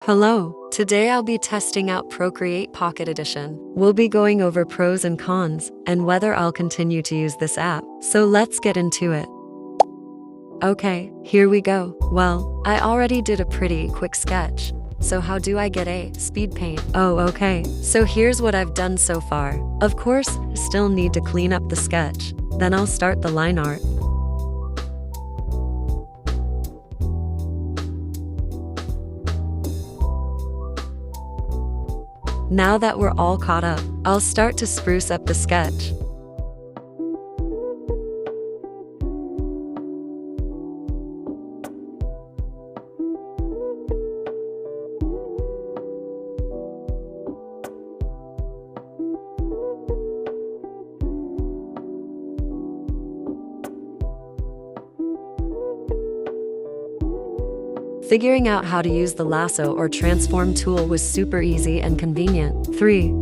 Hello, today I'll be testing out PROCREATE Pocket Edition. We'll be going over pros and cons, and whether I'll continue to use this app. So let's get into it. Okay, here we go. Well, I already did a pretty quick sketch. So how do I get a speed paint? Oh, okay. So here's what I've done so far. Of course, still need to clean up the sketch. Then I'll start the line art. Now that we're all caught up, I'll start to spruce up the sketch. Figuring out how to use the lasso or transform tool was super easy and convenient. 3.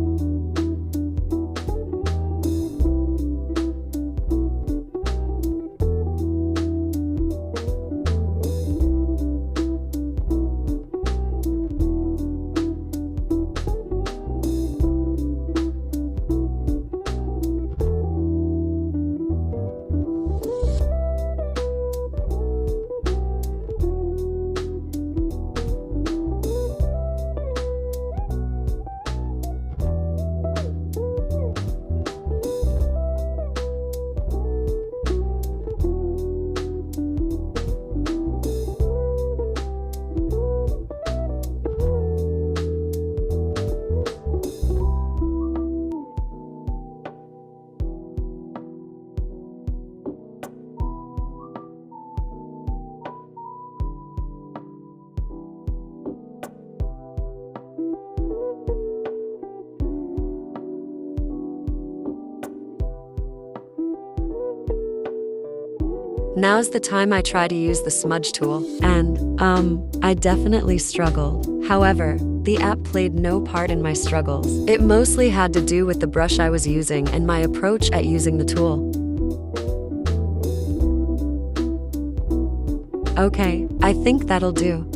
Now's the time I try to use the smudge tool, and, I definitely struggled. However, the app played no part in my struggles. It mostly had to do with the brush I was using and my approach at using the tool. Okay, I think that'll do.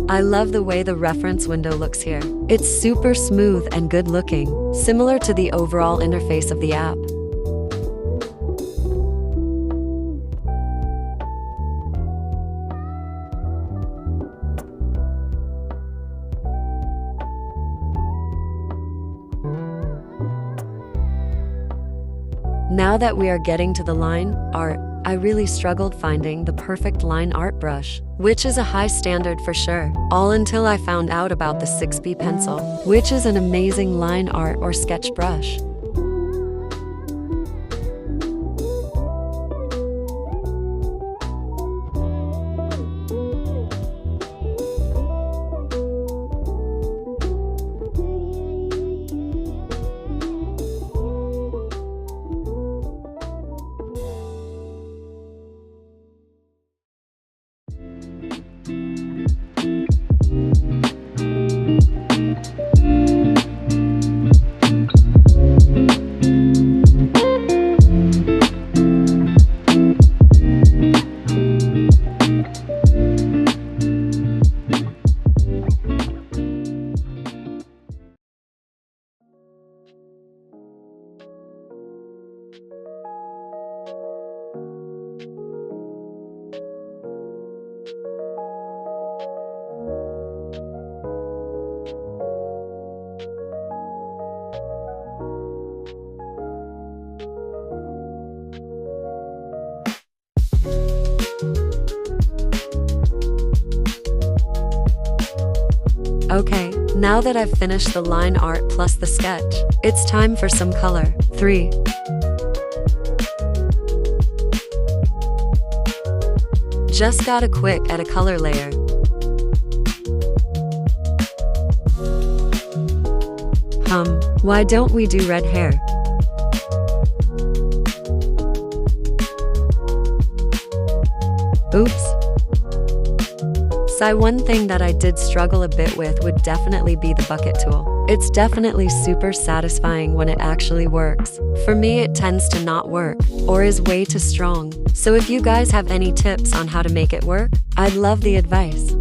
I love the way the reference window looks here. It's super smooth and good looking, similar to the overall interface of the app. Now that we are getting to the line art, I really struggled finding the perfect line art brush, which is a high standard for sure, all until I found out about the 6B pencil, which is an amazing line art or sketch brush. Okay, now that I've finished the line art plus the sketch, it's time for some color. 3. Just got a quick at a color layer. Why don't we do red hair? Oops. So one thing that I did struggle a bit with would definitely be the bucket tool. It's definitely super satisfying when it actually works. For me, it tends to not work, or is way too strong. So if you guys have any tips on how to make it work, I'd love the advice.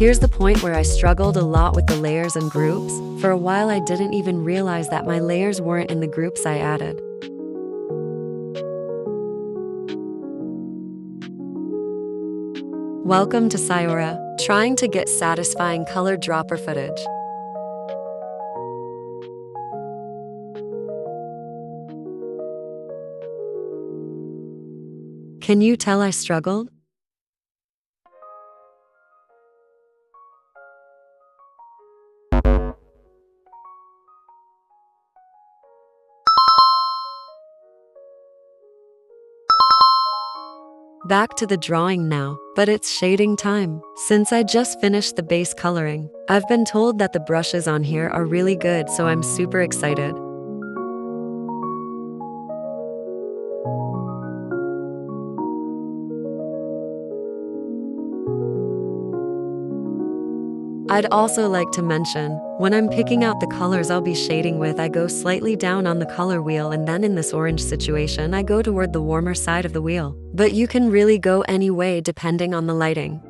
Here's the point where I struggled a lot with the layers and groups. For a while I didn't even realize that my layers weren't in the groups I added. Welcome to 𝓢𝓪𝓂𝓻𝓪, trying to get satisfying color dropper footage. Can you tell I struggled? Back to the drawing now, but it's shading time. Since I just finished the base coloring, I've been told that the brushes on here are really good, so I'm super excited. I'd also like to mention, when I'm picking out the colors I'll be shading with, I go slightly down on the color wheel, and then in this orange situation I go toward the warmer side of the wheel. But you can really go any way depending on the lighting.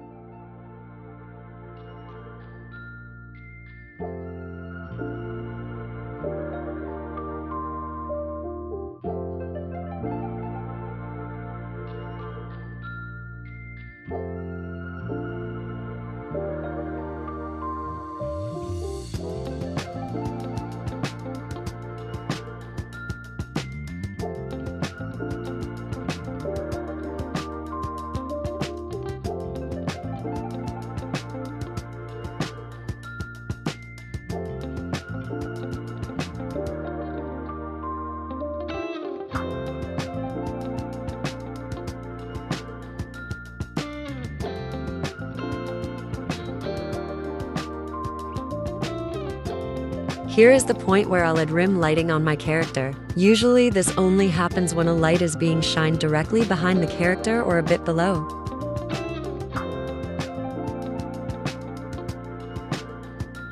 Here is the point where I'll add rim lighting on my character. Usually this only happens when a light is being shined directly behind the character or a bit below.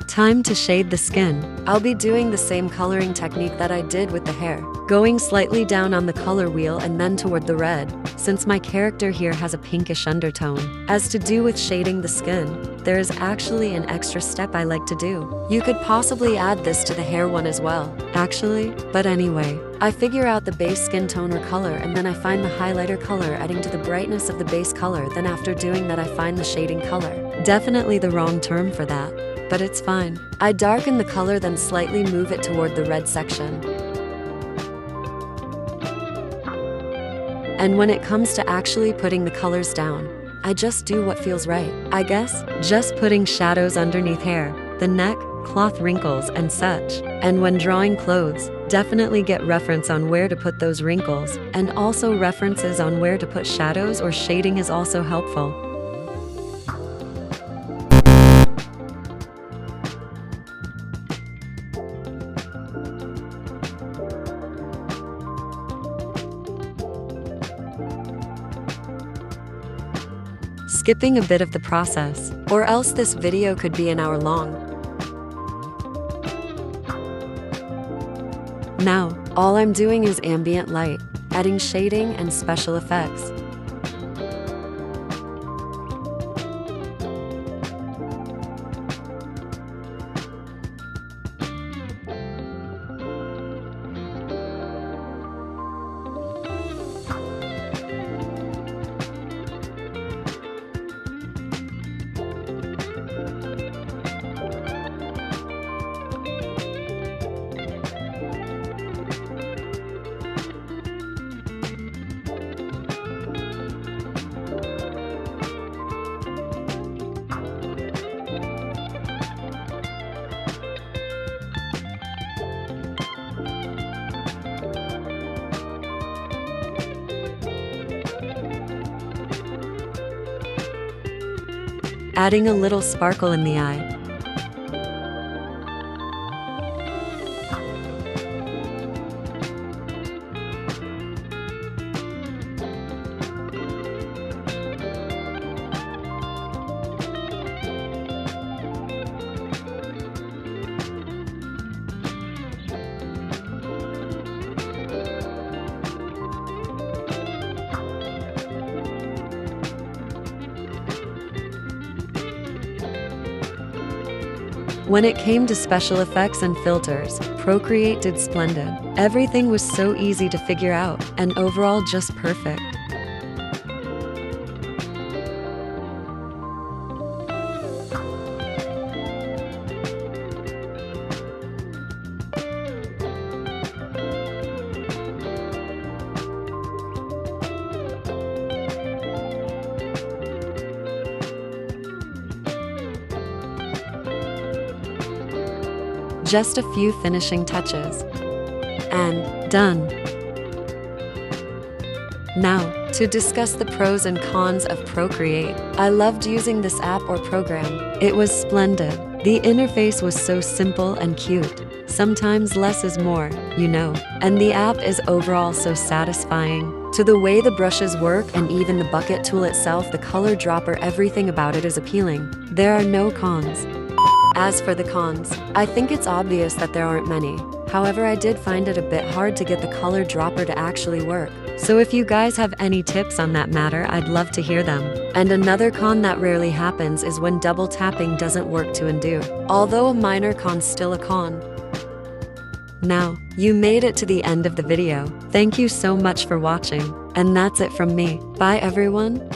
Time to shade the skin. I'll be doing the same coloring technique that I did with the hair, going slightly down on the color wheel and then toward the red, since my character here has a pinkish undertone. As to do with shading the skin, there is actually an extra step I like to do. You could possibly add this to the hair one as well, actually, but anyway. I figure out the base skin tone or color, and then I find the highlighter color adding to the brightness of the base color. Then after doing that I find the shading color. Definitely the wrong term for that, but it's fine. I darken the color, then slightly move it toward the red section. And when it comes to actually putting the colors down, I just do what feels right. I guess just putting shadows underneath hair, the neck, cloth wrinkles and such. And when drawing clothes, definitely get reference on where to put those wrinkles, and also references on where to put shadows or shading is also helpful. Skipping a bit of the process, or else this video could be an hour long. Now, all I'm doing is ambient light, adding shading and special effects. Adding a little sparkle in the eye. When it came to special effects and filters, Procreate did splendid. Everything was so easy to figure out, and overall just perfect. Just a few finishing touches. And done. Now, to discuss the pros and cons of Procreate. I loved using this app or program. It was splendid. The interface was so simple and cute. Sometimes less is more, you know. And the app is overall so satisfying. To the way the brushes work and even the bucket tool itself, the color dropper, everything about it is appealing. There are no cons. As for the cons, I think it's obvious that there aren't many. However, I did find it a bit hard to get the color dropper to actually work. So if you guys have any tips on that matter, I'd love to hear them. And another con that rarely happens is when double tapping doesn't work to undo. Although a minor con, still a con. Now, you made it to the end of the video. Thank you so much for watching. And that's it from me. Bye everyone.